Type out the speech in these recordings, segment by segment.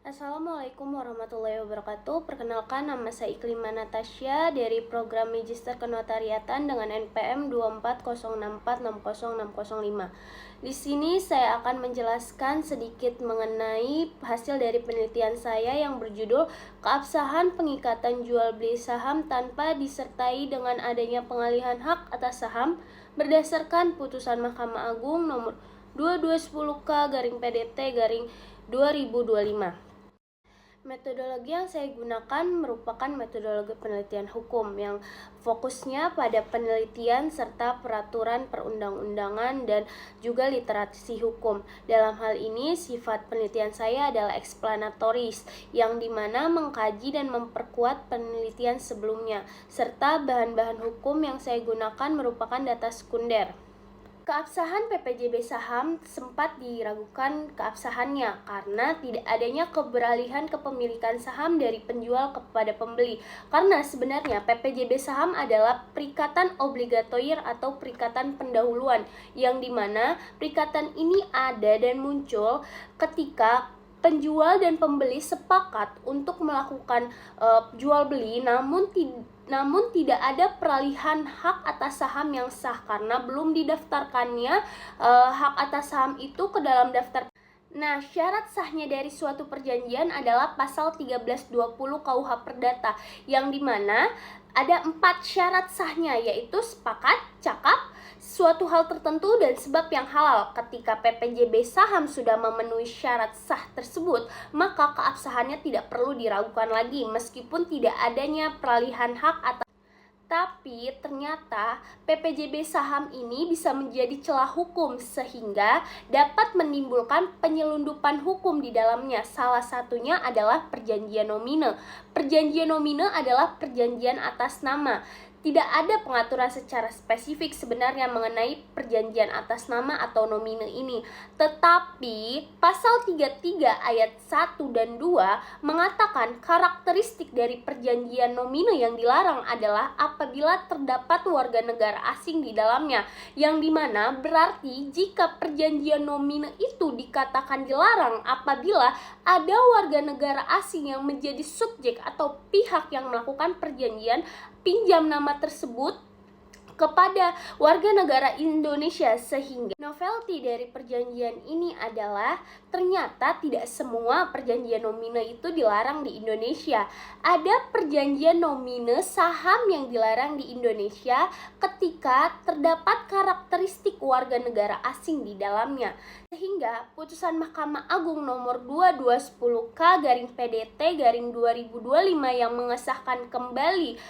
Assalamualaikum warahmatullahi wabarakatuh. Perkenalkan, nama saya Iklima Natasha dari program Magister Kenotariatan dengan NPM 24064600605. Di sini saya akan menjelaskan sedikit mengenai hasil dari penelitian saya yang berjudul Keabsahan Pengikatan Jual Beli Saham tanpa disertai dengan adanya pengalihan hak atas saham berdasarkan putusan Mahkamah Agung nomor 2210K/PDT/2025. Metodologi yang saya gunakan merupakan metodologi penelitian hukum yang fokusnya pada penelitian serta peraturan perundang-undangan dan juga literasi hukum. Dalam hal ini, sifat penelitian saya adalah eksplanatoris, yang dimana mengkaji dan memperkuat penelitian sebelumnya, serta bahan-bahan hukum yang saya gunakan merupakan data sekunder. Keabsahan PPJB saham sempat diragukan keabsahannya karena tidak adanya keberalihan kepemilikan saham dari penjual kepada pembeli. Karena sebenarnya PPJB saham adalah perikatan obligatoir atau perikatan pendahuluan, yang dimana perikatan ini ada dan muncul ketika penjual dan pembeli sepakat untuk melakukan jual beli, namun tidak ada peralihan hak atas saham yang sah karena belum didaftarkannya hak atas saham itu ke dalam daftar. Nah, syarat sahnya dari suatu perjanjian adalah pasal 1320 KUH Perdata, yang dimana ada 4 syarat sahnya, yaitu sepakat, cakap, suatu hal tertentu, dan sebab yang halal. Ketika PPJB saham sudah memenuhi syarat sah tersebut, maka keabsahannya tidak perlu diragukan lagi meskipun tidak adanya peralihan hak atas. Tapi ternyata PPJB saham ini bisa menjadi celah hukum sehingga dapat menimbulkan penyelundupan hukum di dalamnya. Salah satunya adalah perjanjian nomine. Perjanjian nomine adalah perjanjian atas nama. Tidak ada pengaturan secara spesifik sebenarnya mengenai perjanjian atas nama atau nomine ini. Tetapi pasal 33 ayat 1 dan 2 mengatakan karakteristik dari perjanjian nomine yang dilarang adalah apabila terdapat warga negara asing di dalamnya, yang dimana berarti jika perjanjian nomine itu dikatakan dilarang apabila ada warga negara asing yang menjadi subjek atau pihak yang melakukan perjanjian pinjam nama tersebut kepada warga negara Indonesia, sehingga novelty dari perjanjian ini adalah ternyata tidak semua perjanjian nomine itu dilarang di Indonesia. Ada perjanjian nomine saham yang dilarang di Indonesia ketika terdapat karakteristik warga negara asing di dalamnya. Sehingga putusan Mahkamah Agung nomor 2210K/PDT/2025 yang mengesahkan kembali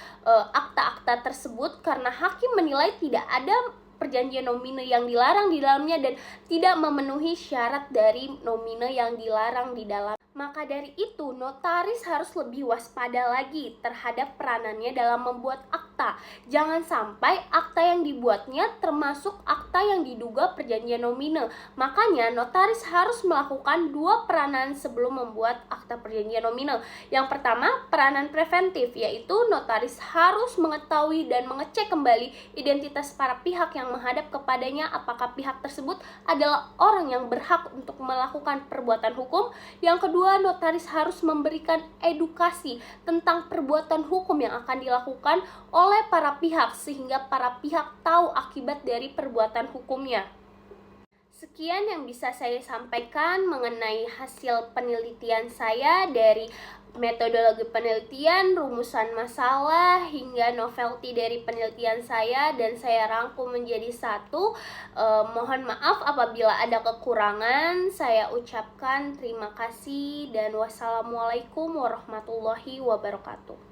akta-akta tersebut karena hakim menilai tidak ada perjanjian nomine yang dilarang di dalamnya dan tidak memenuhi syarat dari nomine yang dilarang di dalam. Maka dari itu, notaris harus lebih waspada lagi terhadap peranannya dalam membuat akta. Jangan sampai akta yang dibuatnya termasuk akta yang diduga perjanjian nomine. Makanya, notaris harus melakukan 2 peranan sebelum membuat akta perjanjian nomine. Yang pertama, peranan preventif, yaitu notaris harus mengetahui dan mengecek kembali identitas para pihak yang menghadap kepadanya, apakah pihak tersebut adalah orang yang berhak untuk melakukan perbuatan hukum. Yang kedua, notaris harus memberikan edukasi tentang perbuatan hukum yang akan dilakukan oleh para pihak sehingga para pihak tahu akibat dari perbuatan hukumnya. Sekian yang bisa saya sampaikan mengenai hasil penelitian saya dari metodologi penelitian, rumusan masalah, hingga novelty dari penelitian saya, dan saya rangkum menjadi satu. Mohon maaf apabila ada kekurangan. Saya ucapkan terima kasih dan wassalamualaikum warahmatullahi wabarakatuh.